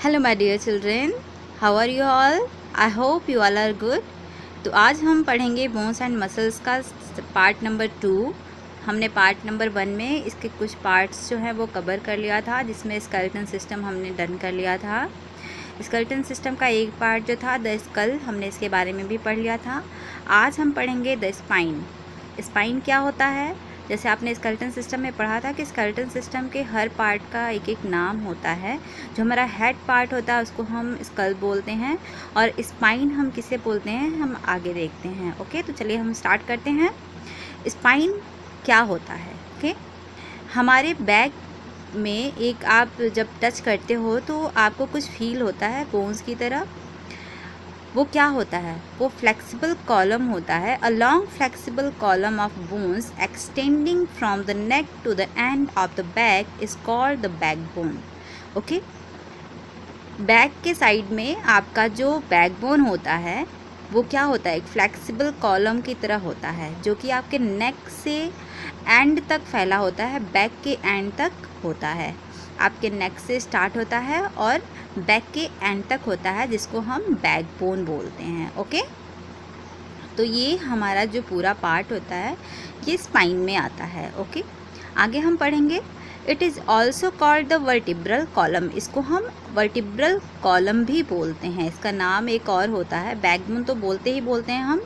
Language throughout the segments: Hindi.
Hello my dear children, how are you all? I hope you all are good. तो आज हम पढ़ेंगे बोन्स एंड मसल्स का पार्ट नंबर 2। हमने पार्ट नंबर 1 में इसके कुछ पार्ट्स जो है वो कवर कर लिया था, जिसमें स्केलेटन सिस्टम हमने डन कर लिया था। स्केलेटन सिस्टम का एक पार्ट जो था द स्कल, हमने इसके बारे में भी पढ़ लिया था। आज हम पढ़ेंगे द स्पाइन। स्पाइन क्या होता है? जैसे आपने स्केलेटन सिस्टम में पढ़ा था कि स्केलेटन सिस्टम के हर पार्ट का एक एक नाम होता है। जो हमारा हेड पार्ट होता है उसको हम स्कल बोलते हैं, और स्पाइन हम किसे बोलते हैं हम आगे देखते हैं। ओके, तो चलिए हम स्टार्ट करते हैं। स्पाइन क्या होता है? ओके, हमारे बैक में एक आप जब टच करते हो तो आपको कुछ फील होता है बोन्स की तरह। वो क्या होता है? वो फ्लेक्सिबल कॉलम होता है, a long flexible column of bones extending from the neck to the end of the back is called the backbone. Okay, back के साइड में आपका जो बैकबोन होता है वो क्या होता है? एक फ्लेक्सिबल कॉलम की तरह होता है, जो कि आपके नेक से एंड तक फैला होता है, बैक के एंड तक होता है। आपके नेक से स्टार्ट होता है और बैक के एंड तक होता है, जिसको हम बैकबोन बोलते हैं। ओके, तो ये हमारा जो पूरा पार्ट होता है ये स्पाइन में आता है। ओके, आगे हम पढ़ेंगे। It is also called the vertebral column. इसको हम वर्टिब्रल कॉलम भी बोलते हैं। इसका नाम एक और होता है, बैकबोन तो बोलते हैं हम,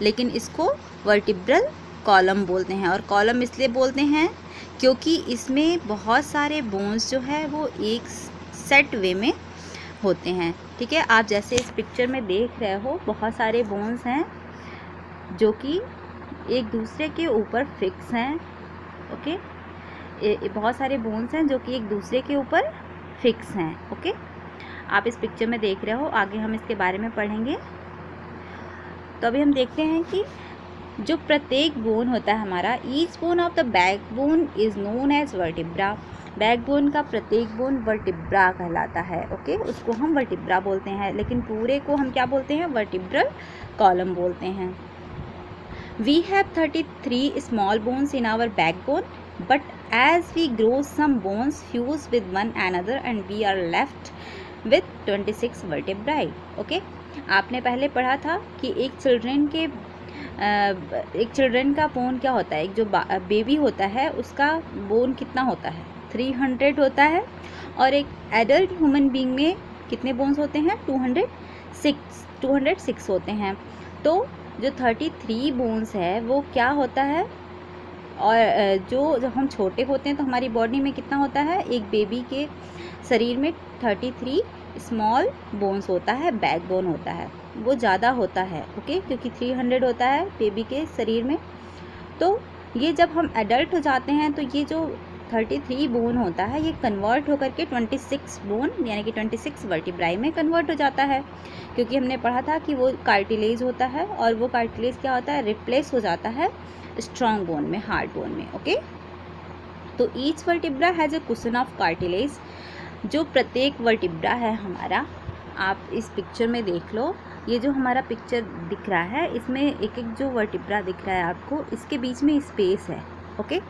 लेकिन इसको वर्टिब्रल कॉलम बोलते हैं। और कॉलम इसलिए बोलते हैं क्योंकि इसमें बहुत सारे बोन्स जो है वो एक सेट वे में होते हैं। ठीक है, आप जैसे इस पिक्चर में देख रहे हो बहुत सारे बोन्स हैं जो कि एक दूसरे के ऊपर फिक्स हैं। ओके, बहुत सारे बोन्स हैं जो कि एक दूसरे के ऊपर फिक्स हैं। ओके, आप इस पिक्चर में देख रहे हो, आगे हम इसके बारे में पढ़ेंगे। तो अभी हम देखते हैं कि जो प्रत्येक बोन होता है हमारा, each bone of the backbone is known as vertebra. Backbone का प्रत्येक बोन वर्टिब्रा कहलाता है। ओके, उसको हम वर्टिब्रा बोलते हैं, लेकिन पूरे को हम क्या बोलते हैं? वर्टिब्रल कॉलम बोलते हैं। We have 33 small bones in our backbone, but as we grow some bones fuse with one another and we are left with 26 vertebrae. Okay, आपने पहले पढ़ा था कि एक चिल्ड्रन का बोन क्या होता है? एक जो बेबी होता है उसका बोन कितना होता है? 300 होता है। और एक एडल्ट ह्यूमन बीइंग में कितने बोन्स होते हैं? 206 होते हैं। तो जो 33 बोन्स है वो क्या होता है? और जब हम छोटे होते हैं तो हमारी बॉडी में कितना होता है? एक बेबी के शरीर में 33 स्मॉल बोन्स होता है, बैकबोन होता है, वो ज़्यादा होता है। ओके, क्योंकि 300 होता है बेबी के शरीर में। तो ये जब हम एडल्ट हो जाते हैं तो ये जो 33 बोन होता है ये कन्वर्ट होकर के 26 बोन यानी कि 26 वर्टिब्राई में कन्वर्ट हो जाता है, क्योंकि हमने पढ़ा था कि वो कार्टिलेज होता है, और वो कार्टिलेज क्या होता है? रिप्लेस हो जाता है स्ट्रॉन्ग बोन में, हार्ड बोन में। ओके, तो each vertebra has a cushion of cartilage. जो प्रत्येक वर्टिब्रा है हमारा, आप इस पिक्चर में देख लो, ये जो हमारा पिक्चर दिख रहा है इसमें एक एक जो वर्टिब्रा दिख रहा है आपको, इसके बीच में स्पेस है। ओके,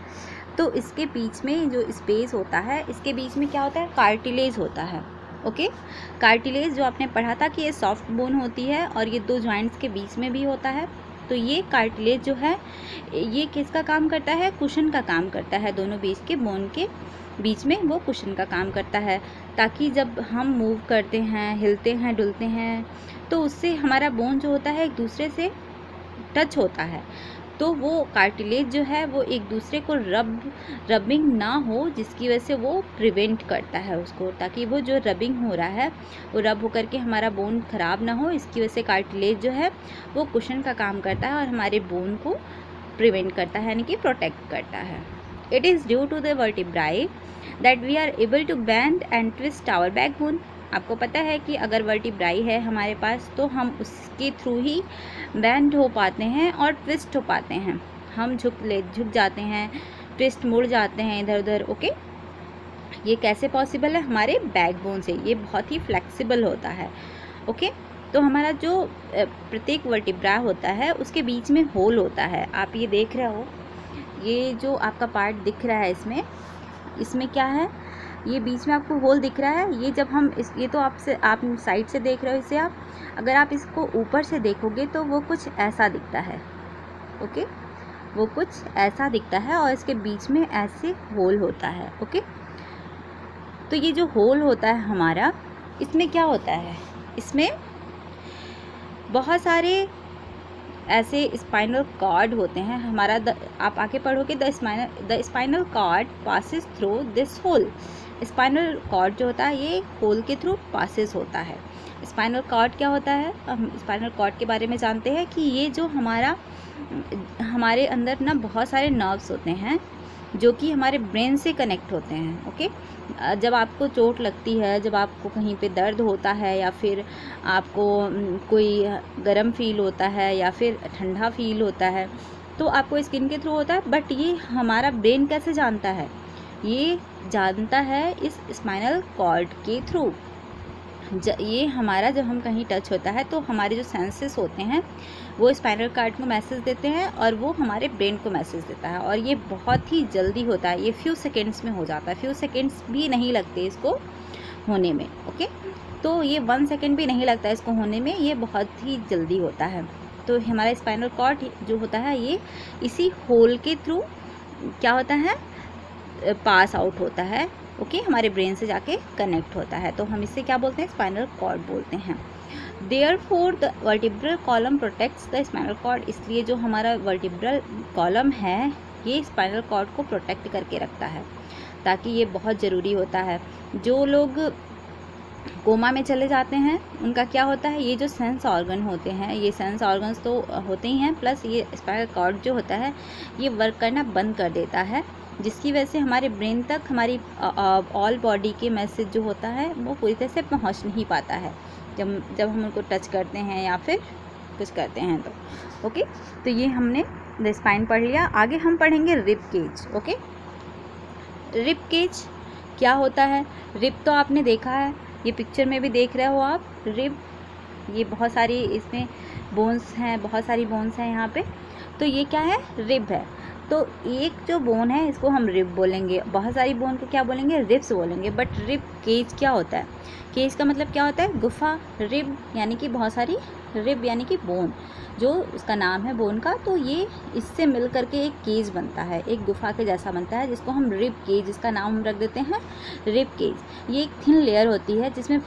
तो इसके बीच में जो स्पेस होता है इसके बीच में क्या होता है? कार्टिलेज होता है। ओके, कार्टिलेज जो आपने पढ़ा था कि ये सॉफ्ट बोन होती है और ये दो जॉइंट्स के बीच में भी होता है। तो ये कार्टिलेज जो है ये किसका काम करता है? कुशन का काम करता है। दोनों बीच के बोन के बीच में वो कुशन का काम करता है, ताकि जब हम मूव करते हैं, हिलते हैं, डुलते हैं, तो उससे हमारा बोन जो होता है एक दूसरे से टच होता है। तो वो कार्टिलेज जो है वो एक दूसरे को रबिंग ना हो, जिसकी वजह से वो प्रिवेंट करता है उसको, ताकि वो जो रबिंग हो रहा है वो रब होकर के हमारा बोन ख़राब ना हो। इसकी वजह से कार्टिलेज जो है वो कुशन का काम करता है और हमारे बोन को प्रिवेंट करता है, यानी कि प्रोटेक्ट करता है। It is due to the vertebrae that we are able to bend and twist our backbone. आपको पता है कि अगर वर्टिब्राई है हमारे पास तो हम उसके थ्रू ही बेंड हो पाते हैं और ट्विस्ट हो पाते हैं। हम झुक जाते हैं, ट्विस्ट मुड़ जाते हैं इधर उधर। ओके, ये कैसे पॉसिबल है? हमारे बैकबोन से। ये बहुत ही फ्लेक्सिबल होता है। ओके, तो हमारा जो प्रत्येक वर्टिब्रा होता है उसके बीच में होल होता है। आप ये देख रहे हो, ये जो आपका पार्ट दिख रहा है इसमें क्या है? ये बीच में आपको होल दिख रहा है, ये जब हम ये तो आप साइड से देख रहे हो इसे आप, अगर आप इसको ऊपर से देखोगे तो वो कुछ ऐसा दिखता है। ओके, वो कुछ ऐसा दिखता है और इसके बीच में ऐसे होल होता है। ओके, तो ये जो होल होता है हमारा, इसमें क्या होता है, इसमें बहुत सारे ऐसे स्पाइनल कॉर्ड होते हैं हमारा। आप आगे पढ़ोगे, the spinal cord passes through this hole. Spinal cord जो होता है ये होल के थ्रू पासिस होता है। स्पाइनल कॉर्ड क्या होता है, हम स्पाइनल कॉर्ड के बारे में जानते हैं कि ये जो हमारे अंदर ना बहुत सारे नर्व्स होते हैं जो कि हमारे ब्रेन से कनेक्ट होते हैं। ओके, जब आपको चोट लगती है, जब आपको कहीं पे दर्द होता है, या फिर आपको कोई गर्म फील होता है या फिर ठंडा फील होता है, तो आपको स्किन के थ्रू होता है। बट ये हमारा ब्रेन कैसे जानता है, ये जानता है इस स्पाइनल कॉर्ड के थ्रू। ये हमारा जब हम कहीं टच होता है तो हमारे जो सेंसेस होते हैं वो स्पाइनल कॉर्ड को मैसेज देते हैं और वो हमारे ब्रेन को मैसेज देता है, और ये बहुत ही जल्दी होता है। ये फ्यू सेकेंड्स में हो जाता है, फ्यू सेकेंड्स भी नहीं लगते इसको होने में। ओके, तो ये 1 सेकेंड भी नहीं लगता इसको होने में, ये बहुत ही जल्दी होता है। तो हमारा स्पाइनल कॉर्ड जो होता है ये इसी होल के थ्रू क्या होता है, पास आउट होता है। ओके, हमारे ब्रेन से जाके कनेक्ट होता है, तो हम इससे क्या बोलते हैं, स्पाइनल कॉर्ड बोलते हैं। Therefore the vertebral column protects the spinal cord. इसलिए जो हमारा वर्टिब्रल कॉलम है ये स्पाइनल कॉर्ड को प्रोटेक्ट करके रखता है, ताकि ये बहुत ज़रूरी होता है। जो लोग कोमा में चले जाते हैं उनका क्या होता है, ये जो सेंस ऑर्गन होते हैं, ये सेंस ऑर्गन्स तो होते ही हैं, प्लस ये स्पाइनल कॉर्ड जो होता है ये वर्क करना बंद कर देता है, जिसकी वजह से हमारे ब्रेन तक हमारी ऑल बॉडी के मैसेज जो होता है वो पूरी तरह से पहुंच नहीं पाता है जब हम उनको टच करते हैं या फिर कुछ करते हैं तो। ओके, तो ये हमने द स्पाइन पढ़ लिया। आगे हम पढ़ेंगे rib cage. Okay, rib cage क्या होता है, रिब तो आपने देखा है, ये पिक्चर में भी देख रहे हो आप। रिब, ये बहुत सारी इसमें बोन्स हैं, बहुत सारी बोन्स हैं यहाँ पे। तो ये क्या है, रिब है। तो एक जो बोन है इसको हम रिब बोलेंगे, बहुत सारी बोन को क्या बोलेंगे, रिब्स बोलेंगे। बट रिब केज क्या होता है, केज का मतलब क्या होता है, गुफा। रिब यानी कि बहुत सारी, रिब यानी कि बोन, जो उसका नाम है बोन का। तो ये इससे मिल करके एक केज बनता है, एक गुफा के जैसा बनता है, जिसको हम रिब केज, इसका नाम हम रख देते हैं रिब केज। ये एक थिन लेयर होती है जिसमें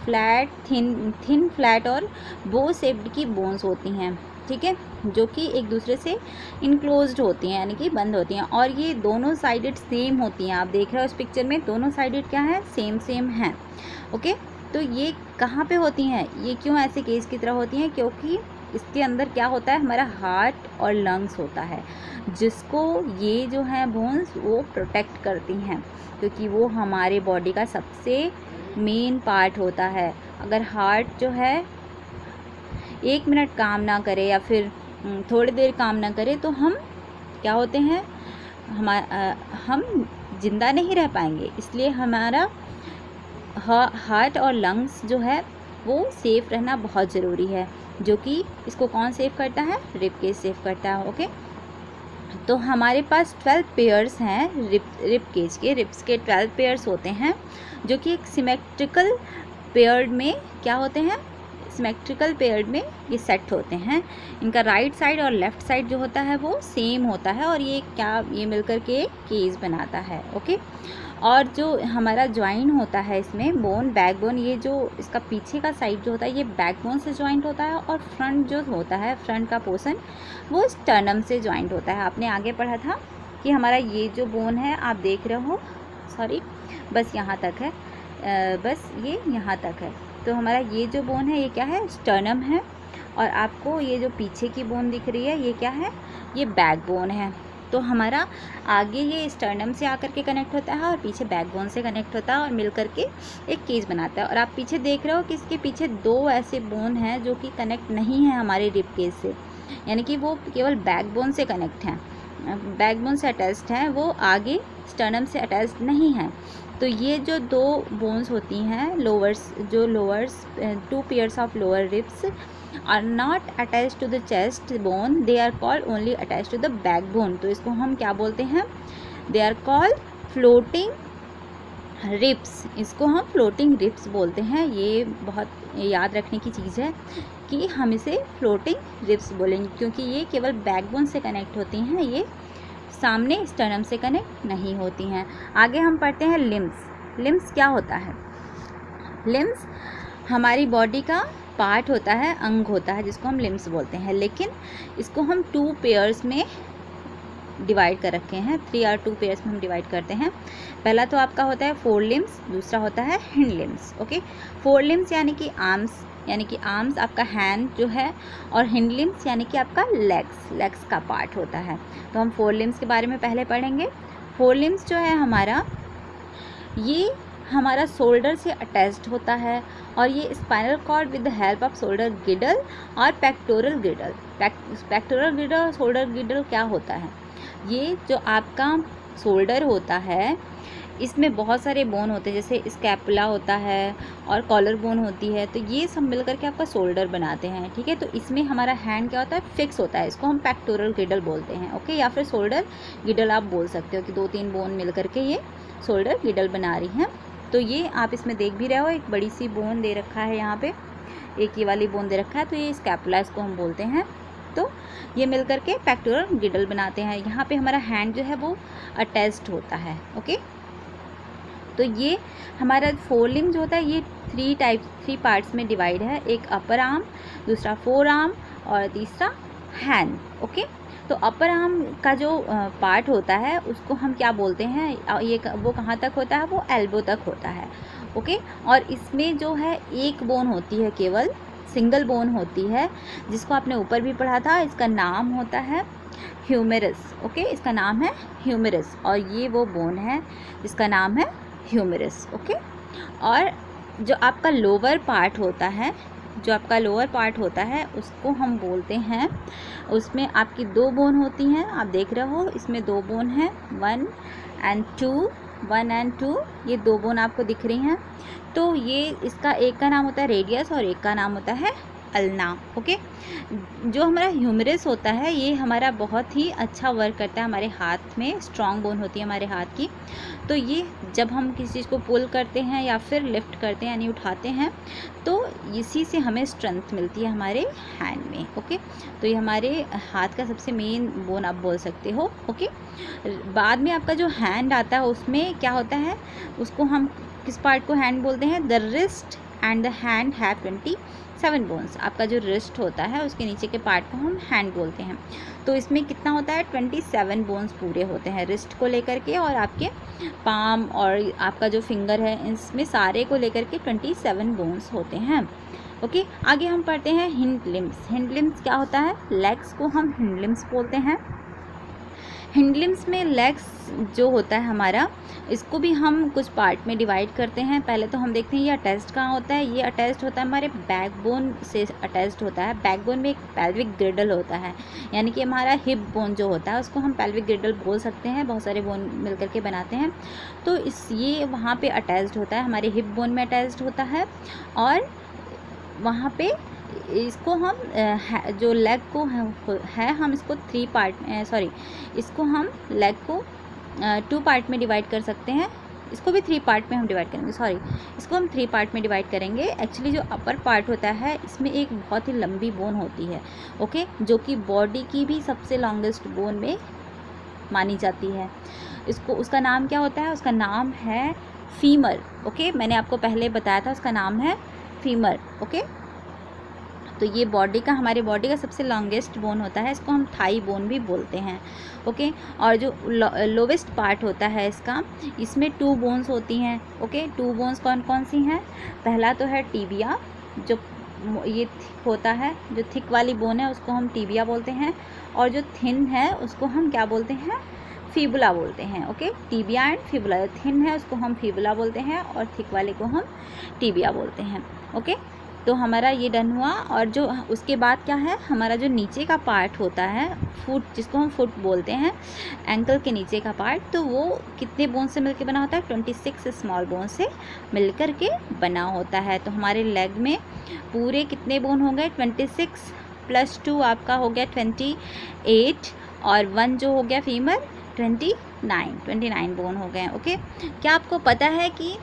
थिन फ्लैट और बो शेप्ड की बोन्स होती हैं, ठीक है, जो कि एक दूसरे से इनक्लोज्ड होती हैं, यानी कि बंद होती हैं। और ये दोनों साइडेड सेम होती हैं, आप देख रहे हो इस पिक्चर में, दोनों साइडेड क्या है, सेम हैं। ओके, तो ये कहाँ पे होती हैं, ये क्यों ऐसे केस की तरह होती हैं, क्योंकि इसके अंदर क्या होता है, हमारा हार्ट और लंग्स होता है, जिसको ये जो है बोन्स वो प्रोटेक्ट करती हैं, क्योंकि वो हमारे बॉडी का सबसे मेन पार्ट होता है। अगर हार्ट जो है 1 मिनट काम ना करे या फिर थोड़ी देर काम ना करे तो हम क्या होते हैं, हम जिंदा नहीं रह पाएंगे। इसलिए हमारा हार्ट और लंग्स जो है वो सेफ़ रहना बहुत ज़रूरी है, जो कि इसको कौन सेव करता है, रिब केज सेव करता है। ओके, तो हमारे पास 12 पेयर्स हैं रिब केज के। रिब्स के 12 पेयर्स होते हैं, जो कि एक सिमेट्रिकल पेयर में क्या होते हैं, सिमेट्रिकल पेयर में ये सेट होते हैं। इनका राइट साइड और लेफ़्ट साइड जो होता है वो सेम होता है, और ये मिलकर के एक केज बनाता है। ओके, और जो हमारा ज्वाइन होता है इसमें बोन, बैकबोन, ये जो इसका पीछे का साइड जो होता है ये बैकबोन से ज्वाइंट होता है, और फ्रंट जो होता है, फ्रंट का पोर्शन वो स्टर्नम से ज्वाइंट होता है। आपने आगे पढ़ा था कि हमारा ये जो बोन है, आप देख रहे हो, सॉरी, बस यहाँ तक है, बस ये यहाँ तक है। तो हमारा ये जो बोन है ये क्या है, स्टर्नम है, और आपको ये जो पीछे की बोन दिख रही है ये क्या है, ये बैकबोन है। तो हमारा आगे ये स्टर्नम से आकर के कनेक्ट होता है और पीछे बैकबोन से कनेक्ट होता है और मिल करके एक केज बनाता है। और आप पीछे देख रहे हो कि इसके पीछे 2 ऐसे बोन हैं जो कि कनेक्ट नहीं है हमारे रिब केज से, यानी कि वो केवल बैकबोन से कनेक्ट हैं, बैकबोन से अटैच्ड हैं, वो आगे स्टर्नम से अटैच्ड नहीं है। तो ये जो 2 बोन्स होती हैं, lowers 2 pairs of lower ribs are not attached to the chest bone, they are called only attached to the backbone। तो इसको हम क्या बोलते हैं, they are called floating ribs, इसको हम फ्लोटिंग रिब्स बोलते हैं। ये बहुत याद रखने की चीज़ है कि हम इसे फ्लोटिंग रिब्स बोलेंगे, क्योंकि ये केवल बैकबोन से कनेक्ट होती हैं, ये सामने स्टर्नम से कनेक्ट नहीं होती हैं। आगे हम पढ़ते हैं लिम्स। लिम्स क्या होता है? लिम्स हमारी बॉडी का पार्ट होता है, अंग होता है, जिसको हम लिम्स बोलते हैं, लेकिन इसको हम 2 पेयर्स में डिवाइड कर रखे हैं। 3 और 2 पेयर्स में हम डिवाइड करते हैं। पहला तो आपका होता है फोर लिम्स, दूसरा होता है hind limbs. Okay, four limbs यानी कि आर्म्स, यानी कि आर्म्स आपका हैंड जो है, और हिंड लिम्स यानी कि आपका लेग्स, लेग्स का पार्ट होता है। तो हम फोर लिम्स के बारे में पहले पढ़ेंगे। फोर लिम्स जो है हमारा, ये हमारा शोल्डर से अटैच्ड होता है, और ये spinal cord with the help off shoulder girdle और पेक्टोरल गिडल। पेक्टोरल गिडल और शोल्डर गिडल क्या होता है? ये जो आपका शोल्डर होता है, इसमें बहुत सारे बोन होते हैं, जैसे स्कैपुला होता है और कॉलर बोन होती है, तो ये सब मिल करके आपका शोल्डर बनाते हैं। ठीक है, तो इसमें हमारा हैंड क्या होता है? फिक्स होता है, इसको हम पेक्टोरल गिडल बोलते हैं। ओके, या फिर शोल्डर गिडल आप बोल सकते हो कि 2-3 बोन मिल करके ये शोल्डर गिडल बना रही हैं। तो ये आप इसमें देख भी रहे हो, एक बड़ी सी बोन दे रखा है यहाँ पे, एक ये वाली बोन दे रखा है, तो ये स्कैपुला इसको हम बोलते हैं। तो ये मिल करके पेक्टोरल गिडल बनाते हैं। यहाँ पे हमारा हैंड जो है वो अटैच्ड होता है। ओके, तो ये हमारा फोर लिम्ब जो होता है, ये 3 पार्ट्स में डिवाइड है। एक अपर आर्म, दूसरा फोर आर्म और तीसरा हैंड। ओके, तो अपर आर्म का जो पार्ट होता है उसको हम क्या बोलते हैं? ये वो कहाँ तक होता है? वो एल्बो तक होता है। ओके, और इसमें जो है एक बोन होती है, केवल सिंगल बोन होती है, जिसको आपने ऊपर भी पढ़ा था। इसका नाम होता है ह्यूमेरस। ओके, इसका नाम है ह्यूमेरस, और ये वो बोन है जिसका नाम है ह्यूमेरस। ओके, और जो आपका लोअर पार्ट होता है, जो आपका लोअर पार्ट होता है उसको हम बोलते हैं, उसमें आपकी 2 बोन होती हैं। आप देख रहे हो इसमें 2 बोन हैं, 1 and 2, ये 2 बोन आपको दिख रही हैं। तो ये इसका एक का नाम होता है रेडियस और एक का नाम होता है अल्ना। ओके, जो हमारा ह्यूमरस होता है, ये हमारा बहुत ही अच्छा वर्क करता है हमारे हाथ में, स्ट्रॉन्ग बोन होती है हमारे हाथ की। तो ये जब हम किसी चीज़ को पुल करते हैं या फिर लिफ्ट करते हैं यानी उठाते हैं, तो इसी से हमें स्ट्रेंथ मिलती है हमारे हैंड में। ओके, तो ये हमारे हाथ का सबसे मेन बोन आप बोल सकते हो। ओके, बाद में आपका जो हैंड आता है उसमें क्या होता है? उसको हम किस पार्ट को हैंड बोलते हैं? The wrist and the hand have 27 bones. आपका जो रिस्ट होता है उसके नीचे के पार्ट को हम हैंड बोलते हैं। तो इसमें कितना होता है? 27 बोन्स पूरे होते हैं रिस्ट को लेकर के, और आपके पाम और आपका जो फिंगर है, इसमें सारे को लेकर के 27 बोन्स होते हैं। ओके, आगे हम पढ़ते हैं हिंड लिम्स। हिंड लिम्स क्या होता है? लेग्स को हम हिंड लिम्स बोलते हैं। हिंड लिम्स में लेग्स जो होता है हमारा, इसको भी हम कुछ पार्ट में डिवाइड करते हैं। पहले तो हम देखते हैं ये अटैच्ड कहाँ होता है। ये अटैच्ड होता है हमारे बैकबोन से, अटैच्ड होता है। बैकबोन में एक पेल्विक ग्रिडल होता है, यानी कि हमारा हिप बोन जो होता है उसको हम पेल्विक ग्रिडल बोल सकते हैं। बहुत सारे बोन मिलकर के बनाते हैं। तो ये वहाँ पे अटैच्ड होता है, हमारे हिप बोन में अटैच्ड होता है, और वहाँ पे इसको हम जो लेग को है हम इसको 3 पार्ट में, सॉरी, इसको हम लेग को 2 पार्ट में डिवाइड कर सकते हैं। इसको भी 3 पार्ट में हम डिवाइड करेंगे, सॉरी, इसको हम 3 पार्ट में डिवाइड करेंगे। एक्चुअली जो अपर पार्ट होता है इसमें एक बहुत ही लंबी बोन होती है। ओके, जो कि बॉडी की भी सबसे लॉन्गेस्ट बोन में मानी जाती है। इसको, उसका नाम क्या होता है? उसका नाम है फीमर। ओके, मैंने आपको पहले बताया था उसका नाम है फीमर। ओके, तो ये बॉडी का, हमारे बॉडी का सबसे लॉन्गेस्ट बोन होता है, इसको हम थाई बोन भी बोलते हैं। ओके, और जो लोवेस्ट पार्ट होता है इसका, इसमें 2 बोन्स होती हैं। ओके, 2 बोन्स कौन कौन सी हैं? पहला तो है टीबिया, जो ये थिक होता है, जो थिक वाली बोन है उसको हम टीबिया बोलते हैं, और जो थिन है उसको हम क्या बोलते हैं? फीबुला बोलते हैं। ओके, टीबिया एंड फीबुला, जो थिन है उसको हम फीबुला बोलते हैं और थिक वाले को हम टीबिया बोलते हैं। ओके, तो हमारा ये डन हुआ। और जो उसके बाद क्या है, हमारा जो नीचे का पार्ट होता है, फुट, जिसको हम फुट बोलते हैं, एंकल के नीचे का पार्ट, तो वो कितने बोन से मिलकर बना होता है? 26 स्मॉल बोन से मिलकर के बना होता है। तो हमारे लेग में पूरे कितने बोन हो गए? 26 + 2 आपका हो गया 28, और 1 जो हो गया फीमर, 29 बोन हो गए। ओके, क्या आपको पता है कि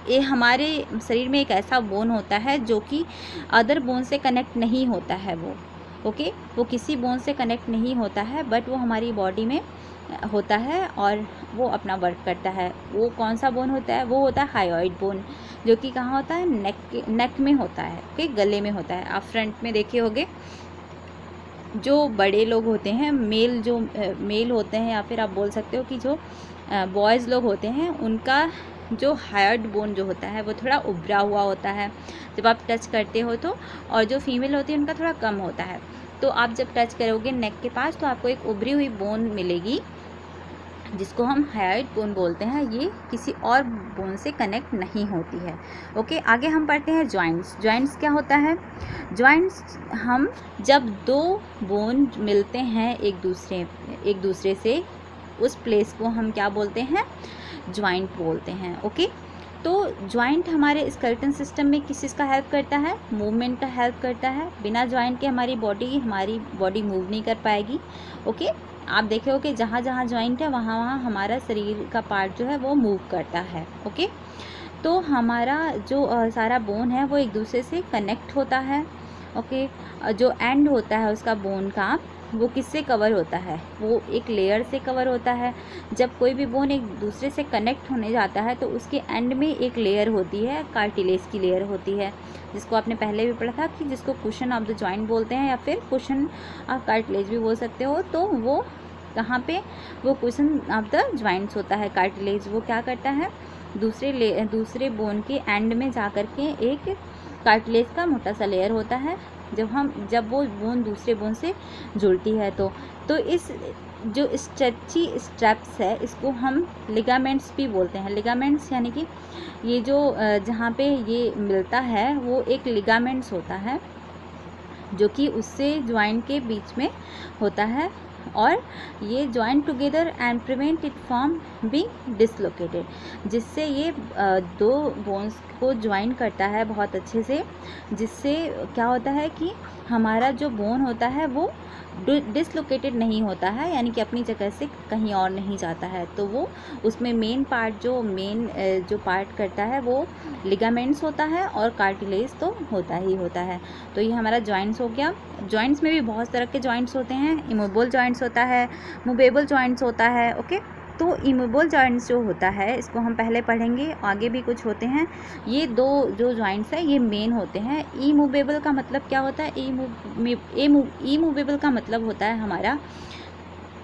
ये हमारे शरीर में एक ऐसा बोन होता है जो कि अदर बोन से कनेक्ट नहीं होता है वो। ओके, वो किसी बोन से कनेक्ट नहीं होता है, बट वो हमारी बॉडी में होता है और वो अपना वर्क करता है। वो कौन सा बोन होता है? वो होता है हायोइड बोन, जो कि कहाँ होता है? नेक में होता है। ओके, गले में होता है। आप फ्रंट में देखे होंगे, जो बड़े लोग होते हैं, मेल होते हैं, या फिर आप बोल सकते हो कि जो बॉयज़ लोग होते हैं, उनका जो हायोइड बोन जो होता है वो थोड़ा उभरा हुआ होता है जब आप टच करते हो तो, और जो फीमेल होती है उनका थोड़ा कम होता है। तो आप जब टच करोगे नेक के पास तो आपको एक उभरी हुई बोन मिलेगी, जिसको हम हायोइड बोन बोलते हैं। ये किसी और बोन से कनेक्ट नहीं होती है। ओके, आगे हम पढ़ते हैं जॉइंट्स क्या होता है? जॉइंट्स, हम जब दो बोन मिलते हैं एक दूसरे से, उस प्लेस को हम क्या बोलते हैं? जॉइंट बोलते हैं। ओके, तो जॉइंट हमारे स्केलेटन सिस्टम में किस चीज़ का हेल्प करता है? मूवमेंट का हेल्प करता है। बिना जॉइंट के हमारी बॉडी मूव नहीं कर पाएगी। ओके, आप देखे हो कि जहाँ जहाँ जॉइंट है वहाँ वहाँ हमारा शरीर का पार्ट जो है वो मूव करता है। ओके, तो हमारा जो सारा बोन है वो एक दूसरे से कनेक्ट होता है। ओके, जो एंड होता है उसका बोन का, वो किससे कवर होता है? वो एक लेयर से कवर होता है। जब कोई भी बोन एक दूसरे से कनेक्ट होने जाता है तो उसके एंड में एक लेयर होती है, कार्टिलेज की लेयर होती है, जिसको आपने पहले भी पढ़ा था कि जिसको कुशन ऑफ द जॉइंट बोलते हैं, या फिर कुशन ऑफ कार्टिलेज भी बोल सकते हो। तो वो कहाँ पे? वो कुशन ऑफ द जॉइंट्स होता है। कार्टिलेज वो क्या करता है? दूसरे बोन के एंड में जा कर के एक कार्टिलेज का मोटा सा लेयर होता है। जब वो बोन दूसरे बोन से जुड़ती है तो इस जो स्ट्रेची स्ट्रैप्स है, इसको हम लिगामेंट्स भी बोलते हैं। लिगामेंट्स यानी कि ये जो जहाँ पे ये मिलता है वो एक लिगामेंट्स होता है, जो कि उससे जॉइंट के बीच में होता है, और ये join together and prevent it from being dislocated, जिससे ये दो बोन्स को ज्वाइन करता है बहुत अच्छे से, जिससे क्या होता है कि हमारा जो बोन होता है वो डिसलोकेटेड नहीं होता है, यानी कि अपनी जगह से कहीं और नहीं जाता है। तो वो उसमें मेन जो पार्ट करता है वो लिगामेंट्स होता है, और कार्टिलेज तो होता ही होता है। तो ये हमारा जॉइंट्स हो गया। जॉइंट्स में भी बहुत तरह के जॉइंट्स होते हैं। इमूवेबल जॉइंट्स होता है, मूवेबल जॉइंट्स होता है। ओके, तो इमूवेबल जॉइंट्स जो होता है इसको हम पहले पढ़ेंगे, आगे भी कुछ होते हैं। ये दो जो जॉइंट्स है ये मेन होते हैं। इमूवेबल का मतलब क्या होता है? इमूवेबल का मतलब होता है हमारा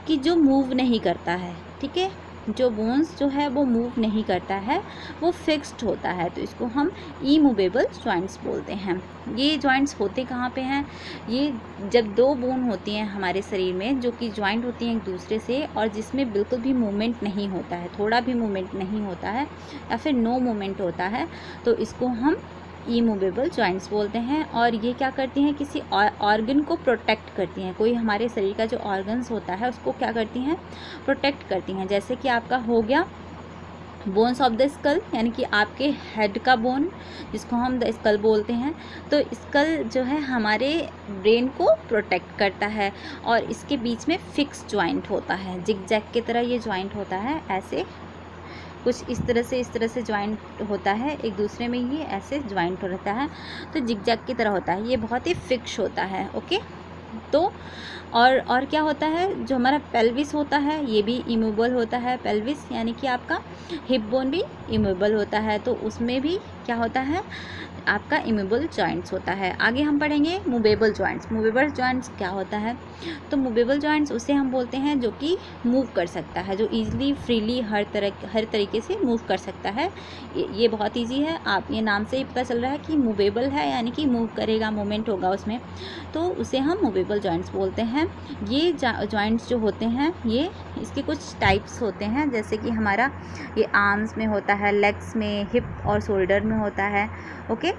कि जो मूव नहीं करता है। ठीक है, जो बोन्स जो है वो मूव नहीं करता है, वो फिक्स्ड होता है, तो इसको हम इमूवेबल जॉइंट्स बोलते हैं। ये जॉइंट्स होते कहाँ पे हैं? ये जब दो बोन होती हैं हमारे शरीर में, जो कि जॉइंट होती हैं एक दूसरे से, और जिसमें बिल्कुल भी मूवमेंट नहीं होता है, थोड़ा भी मूवमेंट नहीं होता है, या फिर नो मूवमेंट होता है, तो इसको हम इमूवेबल जॉइंट्स बोलते हैं। और ये क्या करती हैं? किसी ऑर्गन को प्रोटेक्ट करती हैं। कोई हमारे शरीर का जो ऑर्गन्स होता है उसको क्या करती हैं? प्रोटेक्ट करती हैं। जैसे कि आपका हो गया बोन्स ऑफ द स्कल, यानी कि आपके हेड का बोन, जिसको हम द स्कल बोलते हैं। तो स्कल जो है हमारे ब्रेन को प्रोटेक्ट करता है, और इसके बीच में फिक्स जॉइंट होता है, जिगजैग की तरह ये जॉइंट होता है, ऐसे कुछ इस तरह से जॉइंट होता है एक दूसरे में, ये ऐसे जॉइंट रहता है, तो जिगजैग की तरह होता है, ये बहुत ही फिक्स होता है। ओके, तो और क्या होता है? जो हमारा पेल्विस होता है ये भी इमूवेबल होता है। पेल्विस यानी कि आपका हिप बोन भी इमूवेबल होता है, तो उसमें भी क्या होता है? आपका इमूवेबल जॉइंट्स होता है। आगे हम पढ़ेंगे मूवेबल जॉइंट्स। मूवेबल जॉइंट्स क्या होता है? तो मूवेबल जॉइंट्स उसे हम बोलते हैं जो कि मूव कर सकता है, जो ईजिली फ्रीली हर तरीके से मूव कर सकता है। ये बहुत ईजी है, आप ये नाम से ही पता चल रहा है कि मूवेबल है, यानी कि मूव करेगा, मूवमेंट होगा उसमें, तो उसे हम मूवेबल जॉइंट्स बोलते हैं। ये जॉइंट्स जो होते हैं ये इसके कुछ टाइप्स होते हैं, जैसे कि हमारा ये आर्म्स में होता है, लेग्स में, हिप और शोल्डर में होता है। ओके,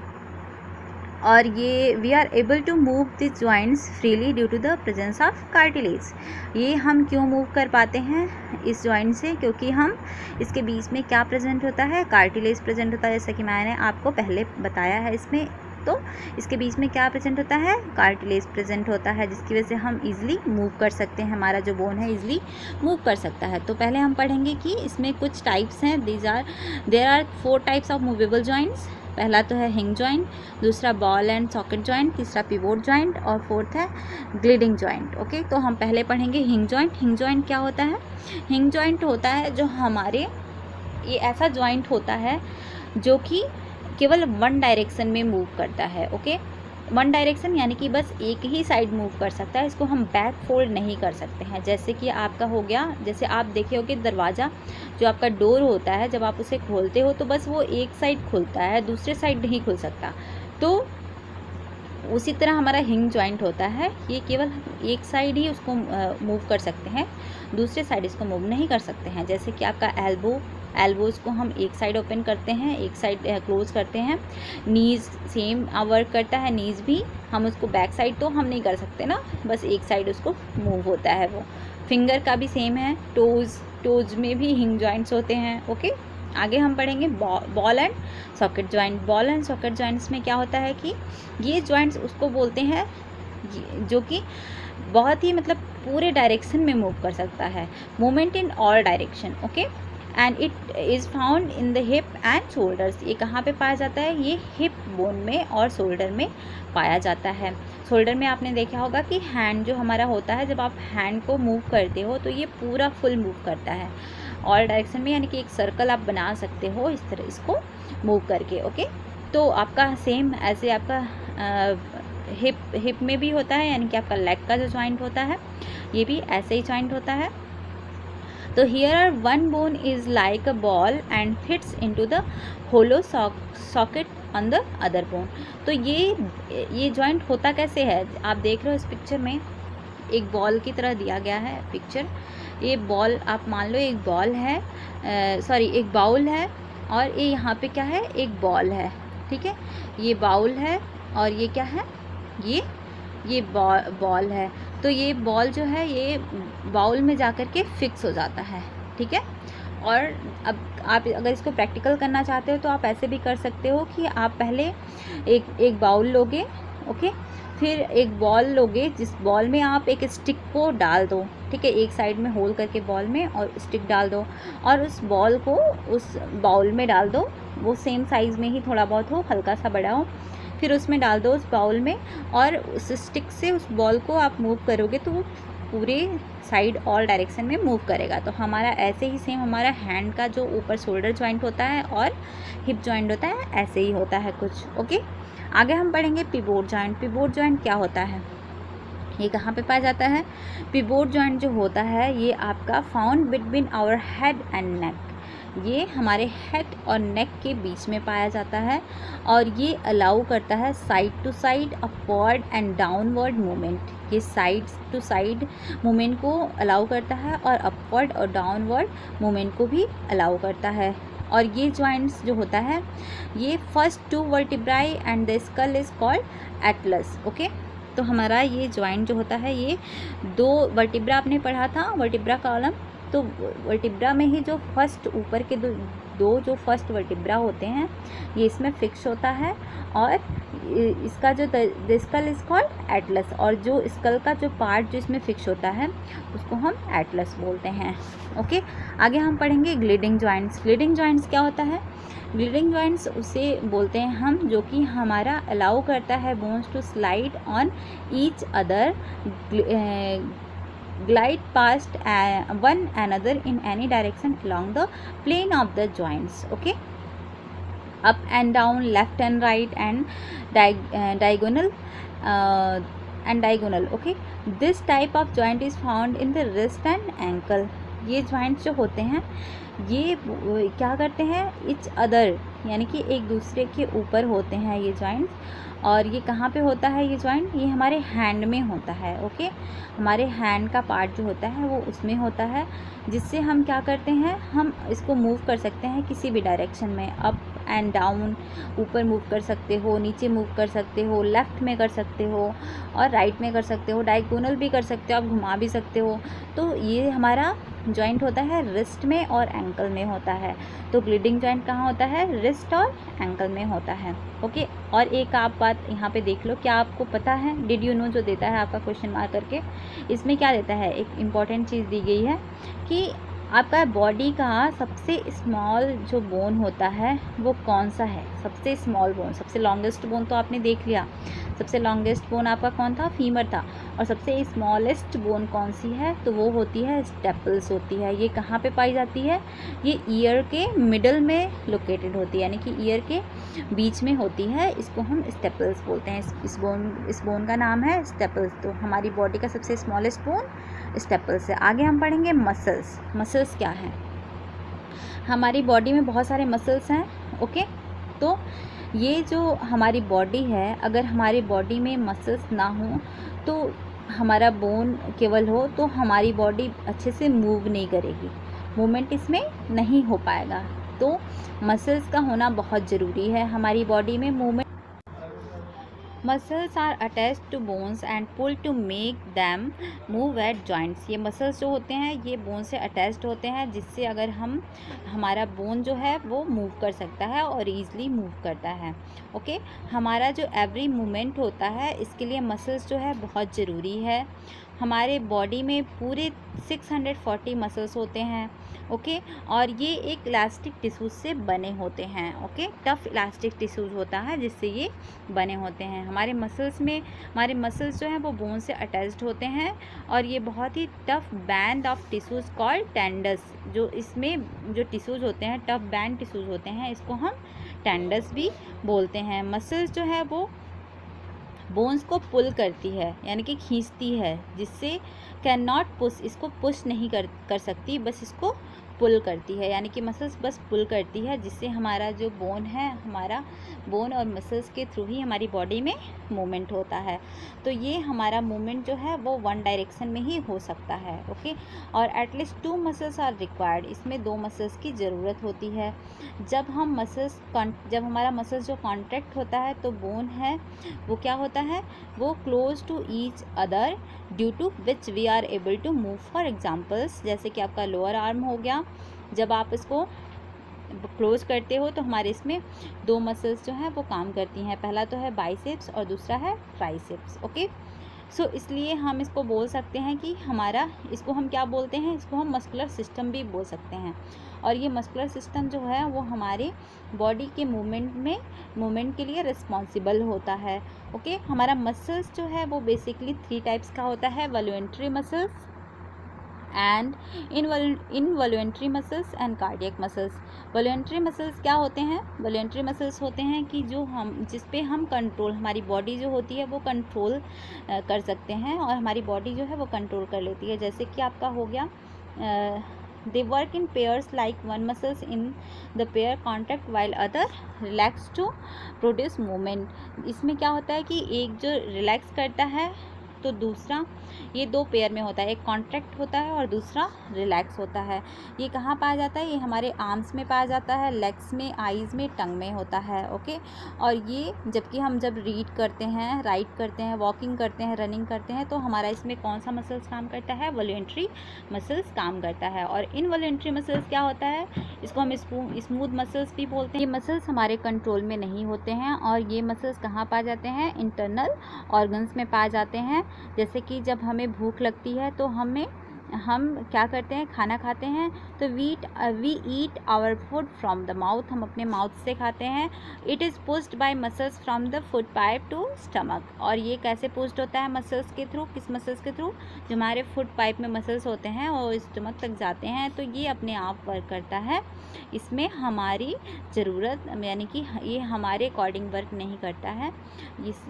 और ये we are able to move this joints freely due to the presence of cartilage. ये हम क्यों मूव कर पाते हैं इस जॉइंट से? क्योंकि हम इसके बीच में क्या प्रेजेंट होता है? कार्टिलेज प्रेजेंट होता है, जैसा कि मैंने आपको पहले बताया है। इसमें तो इसके बीच में क्या प्रेजेंट होता है, कार्टिलेज प्रेजेंट होता है, जिसकी वजह से हम इजीली मूव कर सकते हैं, हमारा जो बोन है इजीली मूव कर सकता है। तो पहले हम पढ़ेंगे कि इसमें कुछ टाइप्स हैं। There are 4 types of movable joints. पहला तो है हिंग जॉइंट, दूसरा बॉल एंड सॉकेट जॉइंट, तीसरा पिवोट जॉइंट और फोर्थ है ग्लिडिंग जॉइंट। ओके, तो हम पहले पढ़ेंगे हिंग जॉइंट। हिंग जॉइंट क्या होता है? हिंग जॉइंट होता है जो हमारे, ये ऐसा जॉइंट होता है जो कि केवल वन डायरेक्शन में मूव करता है। ओके, वन डायरेक्शन यानी कि बस एक ही साइड मूव कर सकता है, इसको हम बैक फोल्ड नहीं कर सकते हैं। जैसे कि आपका हो गया, जैसे आप देखे हो कि दरवाज़ा जो आपका डोर होता है, जब आप उसे खोलते हो तो बस वो एक साइड खुलता है, दूसरे साइड नहीं खुल सकता। तो उसी तरह हमारा हिंग जॉइंट होता है, ये केवल एक साइड ही उसको मूव कर सकते हैं, दूसरे साइड इसको मूव नहीं कर सकते हैं। जैसे कि आपका एल्बोज़ को हम एक साइड ओपन करते हैं, एक साइड क्लोज करते हैं। नीज़ सेम वर्क करता है, नीज़ भी हम उसको बैक साइड तो हम नहीं कर सकते ना, बस एक साइड उसको मूव होता है वो। फिंगर का भी सेम है, टोज़ में भी हिंग जॉइंट्स होते हैं। ओके, आगे हम पढ़ेंगे ball and socket joint. Ball and socket joints में क्या होता है कि ये जॉइंट्स उसको बोलते हैं जो कि बहुत ही मतलब पूरे डायरेक्शन में मूव कर सकता है, movement in all direction. Okay, and it is found in the hip and shoulders. ये कहाँ पे पाया जाता है? ये हिप बोन में और शोल्डर में पाया जाता है। शोल्डर में आपने देखा होगा कि हैंड जो हमारा होता है, जब आप हैंड को मूव करते हो तो ये पूरा फुल मूव करता है ऑल डायरेक्शन में, यानी कि एक सर्कल आप बना सकते हो इस तरह इसको मूव करके। ओके, तो आपका सेम ऐसे आपका हिप में भी होता है, यानी कि आपका लेग का जो जॉइंट होता है ये भी ऐसे ही जॉइंट होता है। तो here one bone is like a ball and fits into the hollow socket on the other bone. तो ये जॉइंट होता कैसे है? आप देख रहे हो इस पिक्चर में एक बॉल की तरह दिया गया है पिक्चर। ये बॉल आप मान लो एक बॉल है, एक बाउल है, और ये यहाँ पे क्या है? एक बॉल है। ठीक है, ये बाउल है और ये क्या है? ये बॉल है। तो ये बॉल जो है ये बाउल में जाकर के फिक्स हो जाता है। ठीक है, और अब आप अगर इसको प्रैक्टिकल करना चाहते हो तो आप ऐसे भी कर सकते हो कि आप पहले एक बाउल लोगे। ओके, फिर एक बॉल लोगे, जिस बॉल में आप एक स्टिक को डाल दो। ठीक है, एक साइड में होल करके बॉल में और स्टिक डाल दो, और उस बॉल को उस बाउल में डाल दो। वो सेम साइज़ में ही थोड़ा बहुत हो, हल्का सा बड़ा हो, फिर उसमें डाल दो उस बाउल में, और उस स्टिक से उस बॉल को आप मूव करोगे तो वो पूरे साइड ऑल डायरेक्शन में मूव करेगा। तो हमारा ऐसे ही सेम हमारा हैंड का जो ऊपर शोल्डर जॉइंट होता है और हिप जॉइंट होता है, ऐसे ही होता है कुछ। ओके, आगे हम पढ़ेंगे पिवोट जॉइंट। पिवोट जॉइंट क्या होता है? ये कहाँ पे पाया जाता है? पिवोट जॉइंट जो होता है ये आपका found between our head and neck. ये हमारे हेड और नेक के बीच में पाया जाता है, और ये अलाउ करता है side to side, upward and downward movement. ये साइड टू साइड मूवमेंट को अलाउ करता है और अपवर्ड और डाउनवर्ड मूवमेंट को भी अलाउ करता है। और ये जॉइंट्स जो होता है ये first 2 vertebrae and the skull is called atlas. Okay, तो हमारा ये जॉइंट जो होता है ये 2 वर्टिब्रा आपने पढ़ा था, वर्टिब्रा कॉलम। तो वर्टिब्रा में ही जो फर्स्ट ऊपर के दो जो फर्स्ट वर्टिब्रा होते हैं ये इसमें फिक्स होता है, और इसका जो the skull is called Atlas, और जो स्कल का जो पार्ट जो इसमें फिक्स होता है उसको हम एटलस बोलते हैं। ओके, आगे हम पढ़ेंगे ग्लिडिंग जॉइंट्स। ग्लिडिंग जॉइंट्स क्या होता है? ग्लिडिंग जॉइंट्स उसे बोलते हैं हम जो कि हमारा अलाउ करता है bones to slide on each other, glide past one another in any direction along the plane of the joints. Okay, up and down, left and right, and diagonal and diagonal. Okay, this type of joint is found in the wrist and ankle. ये जॉइंट्स जो होते हैं ये क्या करते हैं? इच अदर यानी कि एक दूसरे के ऊपर होते हैं ये जॉइंट्स, और ये कहाँ पे होता है ये जॉइंट? ये हमारे हैंड में होता है। ओके, हमारे हैंड का पार्ट जो होता है वो उसमें होता है, जिससे हम क्या करते हैं? हम इसको मूव कर सकते हैं किसी भी डायरेक्शन में, अप एंड डाउन, ऊपर मूव कर सकते हो, नीचे मूव कर सकते हो, लेफ़्ट में कर सकते हो और राइट में कर सकते हो, डायगोनल भी कर सकते हो, आप घुमा भी सकते हो। तो ये हमारा जॉइंट होता है रिस्ट में और एंकल में होता है। तो ग्लिडिंग जॉइंट कहाँ होता है? रिस्ट और एंकल में होता है। ओके, और एक आप बात यहाँ पे देख लो, क्या आपको पता है, डिड यू नो जो देता है आपका क्वेश्चन मार्क करके, इसमें क्या देता है, एक इम्पॉर्टेंट चीज़ दी गई है कि आपका बॉडी का सबसे स्मॉल जो बोन होता है वो कौन सा है? सबसे स्मॉल बोन, सबसे लॉन्गेस्ट बोन तो आपने देख लिया, सबसे लॉन्गेस्ट बोन आपका कौन था? फीमर था। और सबसे स्मॉलेस्ट बोन कौन सी है? तो वो होती है स्टेपल्स होती है। ये कहाँ पे पाई जाती है? ये ईयर के मिडल में लोकेटेड होती है, यानी कि ईयर के बीच में होती है। इसको हम स्टेपल्स बोलते हैं। इस बोन का नाम है स्टेपल्स। तो हमारी बॉडी का सबसे स्मॉलेस्ट बोन स्टेपल्स है। आगे हम पढ़ेंगे मसल्स। मसल्स क्या हैं? हमारी बॉडी में बहुत सारे मसल्स हैं। ओके, तो ये जो हमारी बॉडी है, अगर हमारी बॉडी में मसल्स ना हो तो हमारा बोन केवल हो तो हमारी बॉडी अच्छे से मूव नहीं करेगी, मूवमेंट इसमें नहीं हो पाएगा। तो मसल्स का होना बहुत ज़रूरी है हमारी बॉडी में। Movement muscles are attached to bones and pull to make them move at joints. ये मसल्स जो होते हैं ये बोन से अटैच्ड होते हैं, जिससे अगर हमारा बोन जो है वो मूव कर सकता है और ईज़िली मूव करता है। ओके, हमारा जो एवरी मूवमेंट होता है इसके लिए मसल्स जो है बहुत ज़रूरी है। हमारे बॉडी में पूरे 640 मसल्स होते हैं। ओके, और ये एक इलास्टिक टिश्यूज से बने होते हैं। ओके, टफ इलास्टिक टिश्यूज होता है जिससे ये बने होते हैं। हमारे मसल्स जो हैं वो बोन से अटैच्ड होते हैं और ये बहुत ही tough band of tissues called tendons, जो इसमें जो टिश्यूज होते हैं टफ बैंड टिश्यूज होते हैं, इसको हम टेंडस भी बोलते हैं। मसल्स जो है वो बोन्स को पुल करती है, यानी कि खींचती है, जिससे कैन नॉट पुश, इसको पुश नहीं कर सकती, बस इसको पुल करती है, यानी कि मसल्स बस पुल करती है, जिससे हमारा जो बोन है, हमारा बोन और मसल्स के थ्रू ही हमारी बॉडी में मूवमेंट होता है। तो ये हमारा मूवमेंट जो है वो वन डायरेक्शन में ही हो सकता है। ओके, और एटलीस्ट 2 मसल्स आर रिक्वायर्ड, इसमें 2 मसल्स की ज़रूरत होती है। जब हमारा मसल्स जो कॉन्ट्रैक्ट होता है तो बोन है वो क्या होता है, वो close to each other due to which we are able to move. For examples, जैसे कि आपका लोअर आर्म हो गया, जब आप इसको क्लोज करते हो तो हमारे इसमें 2 मसल्स जो हैं वो काम करती हैं। पहला तो है बाइसेप्स और दूसरा है ट्राइसेप्स। ओके, सो इसलिए हम इसको बोल सकते हैं कि इसको हम क्या बोलते हैं, इसको हम मस्कुलर सिस्टम भी बोल सकते हैं। और ये मस्कुलर सिस्टम जो है वो हमारे बॉडी के मूवमेंट के लिए रिस्पॉन्सिबल होता है। ओके, हमारा मसल्स जो है वो बेसिकली 3 टाइप्स का होता है, voluntary muscles and involuntary muscles and cardiac muscles. Voluntary muscles क्या होते हैं? वॉल्यूंटरी मसल्स होते हैं कि जिस पे हम कंट्रोल, हमारी बॉडी जो होती है वो कंट्रोल कर सकते हैं और हमारी बॉडी जो है वो कंट्रोल कर लेती है। जैसे कि आपका हो गया they work in pairs like one muscles in the pair contract while other relax to produce movement. इसमें क्या होता है कि एक जो रिलैक्स करता है तो दूसरा, ये 2 पेयर में होता है, एक कॉन्ट्रैक्ट होता है और दूसरा रिलैक्स होता है। ये कहाँ पाया जाता है? ये हमारे आर्म्स में पाया जाता है, लेग्स में, आईज़ में, टंग में होता है। ओके, और ये जब रीड करते हैं, राइड करते हैं, वॉकिंग करते हैं, रनिंग करते हैं, तो हमारा इसमें कौन सा मसल्स काम करता है? वॉल्यूंटरी मसल्स काम करता है। और इनवॉल्यूंटरी मसल्स क्या होता है? इसको हम स्मूथ मसल्स भी बोलते हैं। ये मसल्स हमारे कंट्रोल में नहीं होते हैं और ये मसल्स कहाँ पाए जाते हैं? इंटरनल ऑर्गन्स में पाए जाते हैं। जैसे कि जब हमें भूख लगती है तो हम क्या करते हैं? खाना खाते हैं, तो we eat our food from the mouth, हम अपने माउथ से खाते हैं। It is pushed by muscles from the food pipe to stomach. और ये कैसे पुश्ड होता है? मसल्स के थ्रू। किस मसल्स के थ्रू? जो हमारे फूड पाइप में मसल्स होते हैं और स्टमक तक जाते हैं। तो ये अपने आप वर्क करता है, इसमें हमारी ज़रूरत, यानी कि ये हमारे अकॉर्डिंग वर्क नहीं करता है,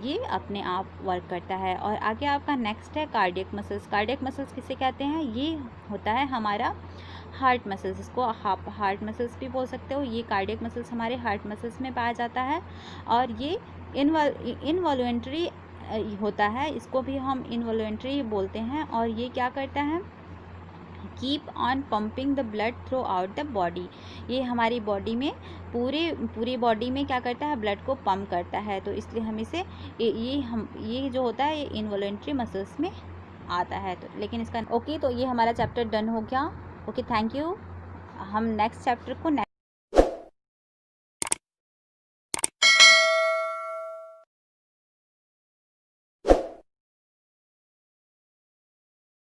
ये अपने आप वर्क करता है। और आगे आपका नेक्स्ट है कार्डियक मसल्स। कार्डियक मसल्स किसे कहते हैं? ये होता है हमारा हार्ट मसल्स, इसको आप हार्ट मसल्स भी बोल सकते हो। ये कार्डियक मसल्स हमारे हार्ट मसल्स में पाया जाता है और ये इनवॉल्यूंटरी होता है, इसको भी हम इनवॉल्यूंटरी बोलते हैं। और ये क्या करता है? Keep on pumping the blood through out the body. ये हमारी बॉडी में पूरी बॉडी में क्या करता है? ब्लड को पंप करता है। तो इसलिए हम इसे ये जो होता है ये इनवॉल्यूंटरी मसल्स में आता है। तो लेकिन इसका ओके, तो ये हमारा चैप्टर डन हो गया। Okay, thank you. हम नेक्स्ट चैप्टर को